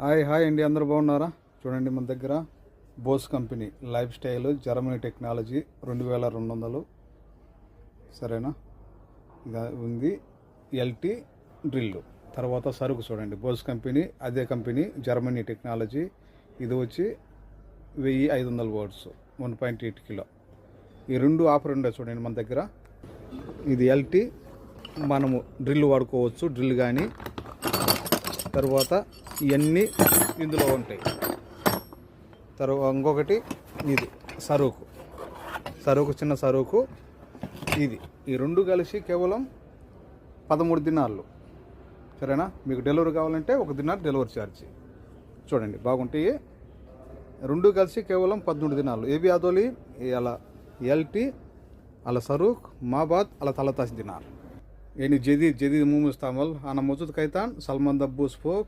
Hi అండి, అందరూ బాగున్నారా? చూడండి, మన దగ్గర Bosch company lifestyle Germany technology 2200 సరేనా. ఇది ఉంది ఎల్టీ డ్రిల్. తర్వాత సరుకు చూడండి, బోస్ కంపెనీ, అదే కంపెనీ జర్మనీ టెక్నాలజీ. ఇది వచ్చి 1500 వాట్స్ 1.8 కిలో. ఈ రెండు ఆఫర్ ఉండే చూడండి మన దగ్గర. ఇది ఎల్టీ, మనము డ్రిల్ వాడుకోవచ్చు, డ్రిల్ కానీ. తర్వాత ఇవన్నీ ఇందులో ఉంటాయి. తర్వాత ఇంకొకటి ఇది సరుకు చిన్న సరుకు. ఇది ఈ రెండు కలిసి కేవలం 13 దినాలు సరేనా. మీకు డెలివరీ కావాలంటే 1 దినాలు డెలివరీ ఛార్జ్. చూడండి బాగుంటాయి. రెండు కలిసి కేవలం 13 దినాలు. ఏబి ఆదోలి అలా ఎల్టీ అలా సరుక్ మాబాద్ అలా 13 దినాలు. يعني جديد مو مستعمل. أنا موجود كايتان سلمان دبوس فوق